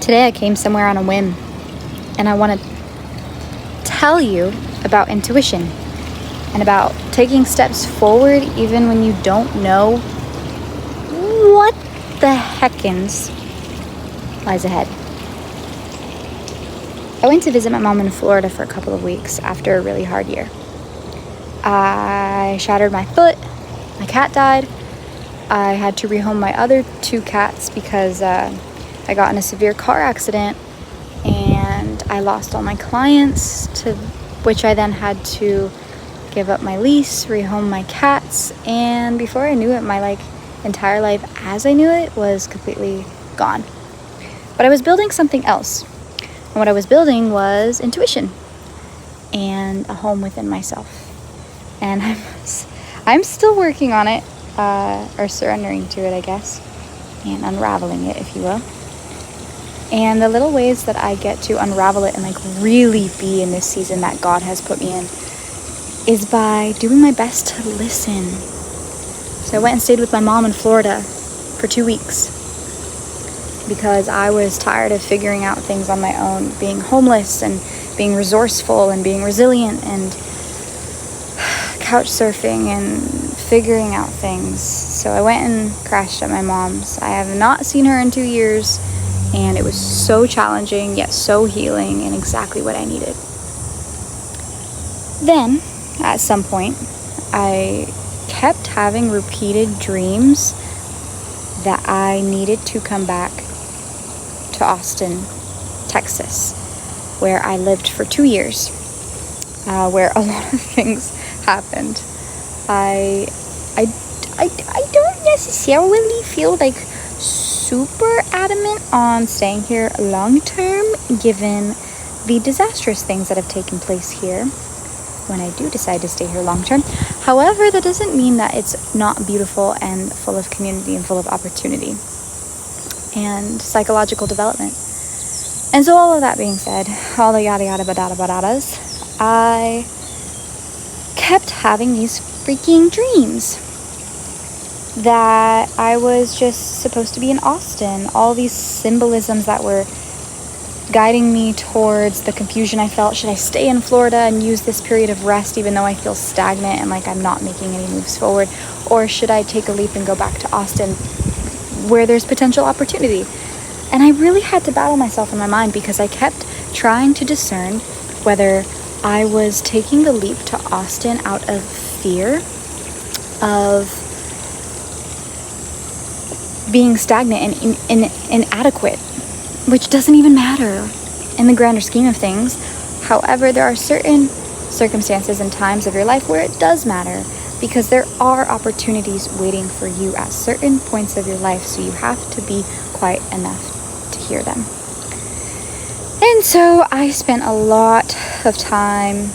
Today I came somewhere on a whim, and I want to tell you about intuition and about taking steps forward even when you don't know what the heckins lies ahead. I went to visit my mom in Florida for a couple of weeks after a really hard year. I shattered my foot, my cat died, I had to rehome my other 2 cats because I got in a severe car accident and I lost all my clients, to which I then had to give up my lease, rehome my cats, and before I knew it, my entire life as I knew it was completely gone. But I was building something else. And what I was building was intuition and a home within myself. And I'm still working on it, or surrendering to it, I guess, and unraveling it, if you will. And the little ways that I get to unravel it and really be in this season that God has put me in is by doing my best to listen. So I went and stayed with my mom in Florida for 2 weeks because I was tired of figuring out things on my own, being homeless and being resourceful and being resilient and couch surfing and figuring out things. So I went and crashed at my mom's. I have not seen her in 2 years, and it was so challenging yet so healing and exactly what I needed. Then, at some point, I kept having repeated dreams that I needed to come back to Austin, Texas, where I lived for 2 years, where a lot of things happened. I don't necessarily feel super adamant on staying here long term, given the disastrous things that have taken place here when I do decide to stay here long term. However, that doesn't mean that it's not beautiful and full of community and full of opportunity and psychological development. And so all of that being said, all the yada yada badada badadas, I kept having these freaking dreams that I was just supposed to be in Austin. All these symbolisms that were guiding me towards the confusion I felt. Should I stay in Florida and use this period of rest even though I feel stagnant and I'm not making any moves forward? Or should I take a leap and go back to Austin where there's potential opportunity? And I really had to battle myself in my mind because I kept trying to discern whether I was taking the leap to Austin out of fear of being stagnant and inadequate, which doesn't even matter in the grander scheme of things. However, there are certain circumstances and times of your life where it does matter, because there are opportunities waiting for you at certain points of your life, so you have to be quiet enough to hear them. And so I spent a lot of time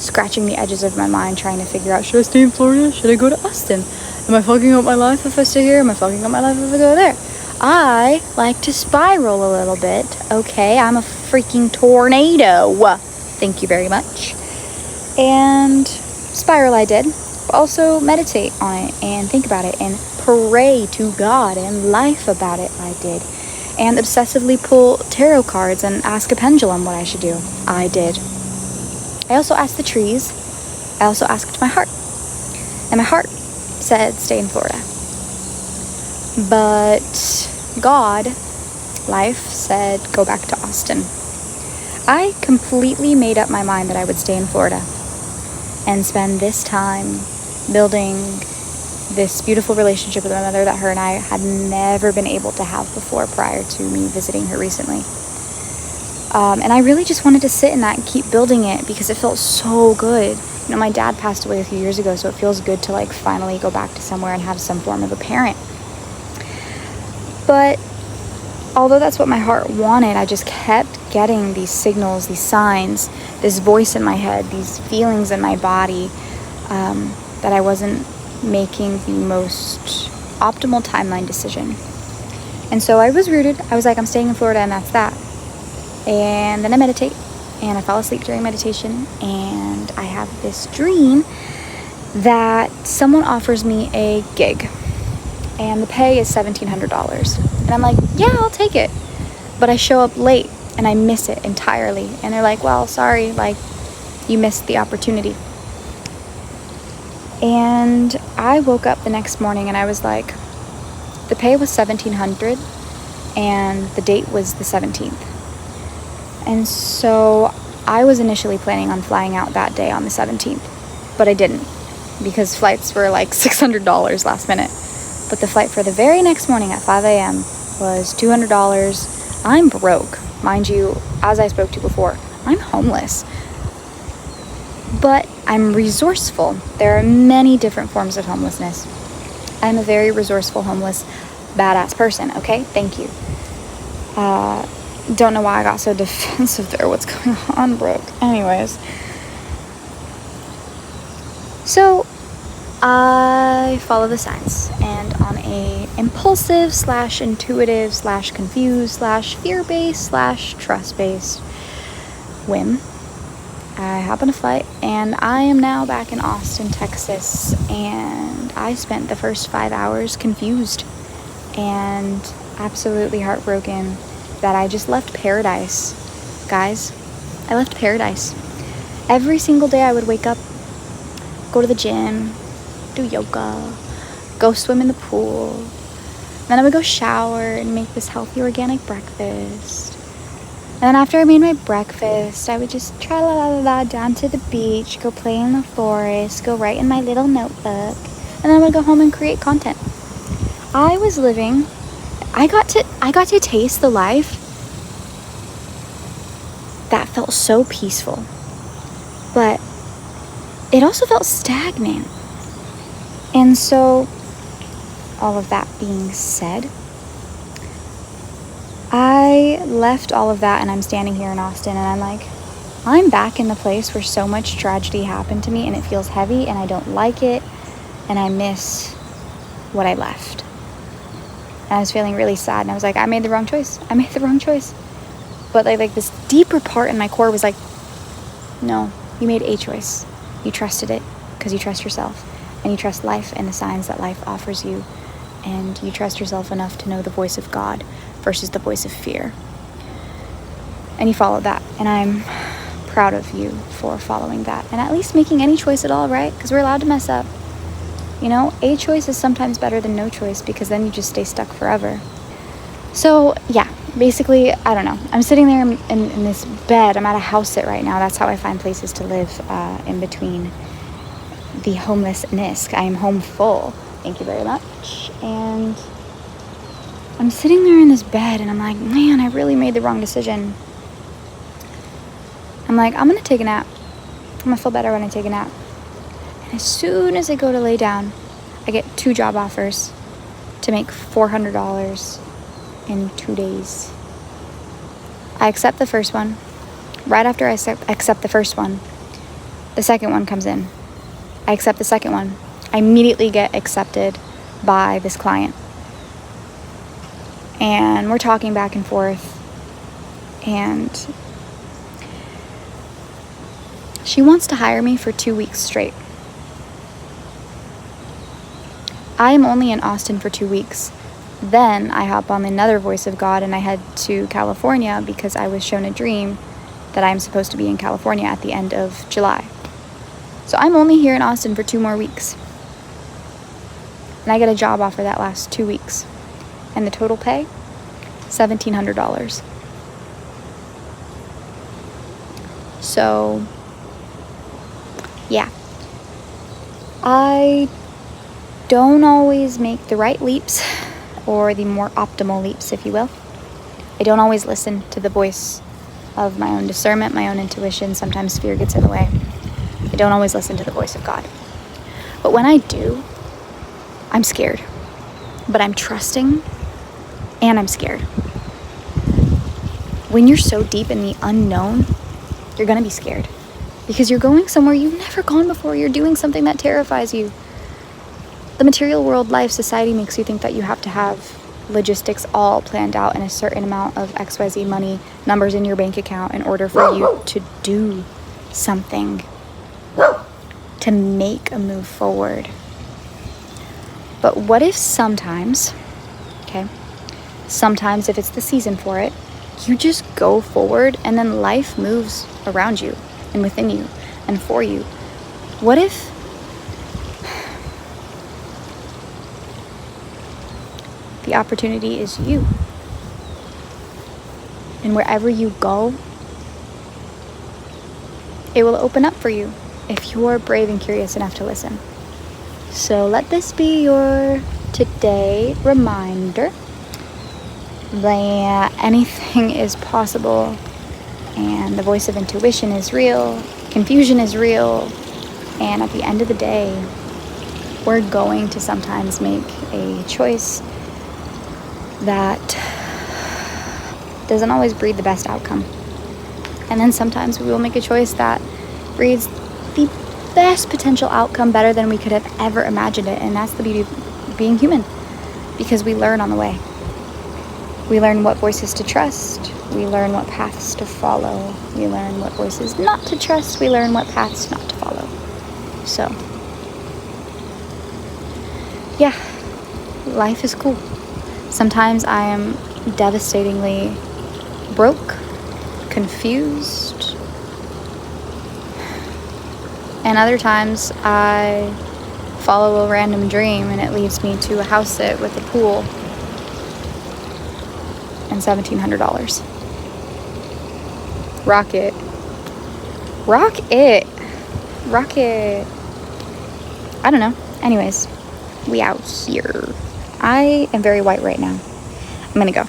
scratching the edges of my mind trying to figure out, should I stay in Florida? Should I go to Austin? Am I fucking up my life if I stay here? Am I fucking up my life if I go there? I like to spiral a little bit. Okay, I'm a freaking tornado. Thank you very much. And spiral I did. But also meditate on it and think about it and pray to God and life about it I did. And obsessively pull tarot cards and ask a pendulum what I should do. I did. I also asked the trees. I also asked my heart. And my heart said stay in Florida. But God, life, said go back to Austin. I completely made up my mind that I would stay in Florida and spend this time building this beautiful relationship with my mother that her and I had never been able to have before prior to me visiting her recently. And I really just wanted to sit in that and keep building it because it felt so good. My dad passed away a few years ago, so it feels good to finally go back to somewhere and have some form of a parent. But although that's what my heart wanted, I just kept getting these signals, these signs, this voice in my head, these feelings in my body, that I wasn't making the most optimal timeline decision. And so I was rooted. I was like, I'm staying in Florida and that's that. And then I meditate and I fall asleep during meditation and I have this dream that someone offers me a gig and the pay is $1,700. And I'm like, yeah, I'll take it. But I show up late and I miss it entirely. And they're like, well, sorry, like, you missed the opportunity. And I woke up the next morning and I was like, the pay was $1,700 and the date was the 17th. And so I was initially planning on flying out that day on the 17th, but I didn't because flights were like $600 last minute. But the flight for the very next morning at 5 a.m. was $200. I'm broke. Mind you, as I spoke to before, I'm homeless. But I'm resourceful. There are many different forms of homelessness. I'm a very resourceful, homeless, badass person, okay? Thank you. Don't know why I got so defensive there. What's going on, Brooke? Anyways. So, I follow the signs. And on a impulsive / intuitive / confused / fear-based / trust-based whim, I hop on a flight and I am now back in Austin, Texas, and I spent the first 5 hours confused and absolutely heartbroken that I just left paradise. Guys, I left paradise. Every single day I would wake up, go to the gym, do yoga, go swim in the pool, then I would go shower and make this healthy organic breakfast. And then after I made my breakfast, I would just tra-la-la-la down to the beach, go play in the forest, go write in my little notebook, and then I would go home and create content. I was living, I got to taste the life that felt so peaceful, but it also felt stagnant. And so, all of that being said, I left all of that and I'm standing here in Austin and I'm like, I'm back in the place where so much tragedy happened to me and it feels heavy and I don't like it and I miss what I left. And I was feeling really sad and I was like, I made the wrong choice. I made the wrong choice. But like this deeper part in my core was like, no, you made a choice. You trusted it because you trust yourself and you trust life and the signs that life offers you. And you trust yourself enough to know the voice of God versus the voice of fear. And you follow that. And I'm proud of you for following that. And at least making any choice at all, right? Because we're allowed to mess up. You know, a choice is sometimes better than no choice because then you just stay stuck forever. So, yeah, basically, I don't know. I'm sitting there in this bed. I'm at a house sit right now. That's how I find places to live in between the homelessness. I am home full. Thank you very much. And I'm sitting there in this bed and I'm like, man, I really made the wrong decision. I'm like, I'm going to take a nap. I'm going to feel better when I take a nap. And as soon as I go to lay down, I get 2 job offers to make $400 in 2 days. I accept the first one. Right after I accept the first one, the second one comes in. I accept the second one. I immediately get accepted by this client. And we're talking back and forth. And she wants to hire me for 2 weeks straight. I am only in Austin for 2 weeks. Then I hop on another Voice of God and I head to California because I was shown a dream that I'm supposed to be in California at the end of July. So I'm only here in Austin for 2 more weeks. And I get a job offer that lasts 2 weeks. And the total pay, $1,700. So, yeah. I don't always make the right leaps, or the more optimal leaps, if you will. I don't always listen to the voice of my own discernment, my own intuition. Sometimes fear gets in the way. I don't always listen to the voice of God. But when I do, I'm scared. But I'm trusting and I'm scared. When you're so deep in the unknown, you're going to be scared. Because you're going somewhere you've never gone before. You're doing something that terrifies you. The material world life, society makes you think that you have to have logistics all planned out and a certain amount of XYZ money, numbers in your bank account in order for you to do something, to make a move forward. But what if sometimes if it's the season for it, You just go forward, and then life moves around you and within you and for you. What if the opportunity is you? And wherever you go, it will open up for you if you're brave and curious enough to listen. So let this be your today reminder that anything is possible, and the voice of intuition is real, confusion is real, and at the end of the day, we're going to sometimes make a choice that doesn't always breed the best outcome. And then sometimes we will make a choice that breeds the best potential outcome, better than we could have ever imagined it. And that's the beauty of being human, because we learn on the way. We learn what voices to trust. We learn what paths to follow. We learn what voices not to trust. We learn what paths not to follow. So, yeah, life is cool. Sometimes I am devastatingly broke, confused, and other times I follow a random dream and it leads me to a house sit with a pool and $1,700. Rock it. Rock it. Rock it. I don't know. Anyways, we out here. I am very white right now. I'm gonna go.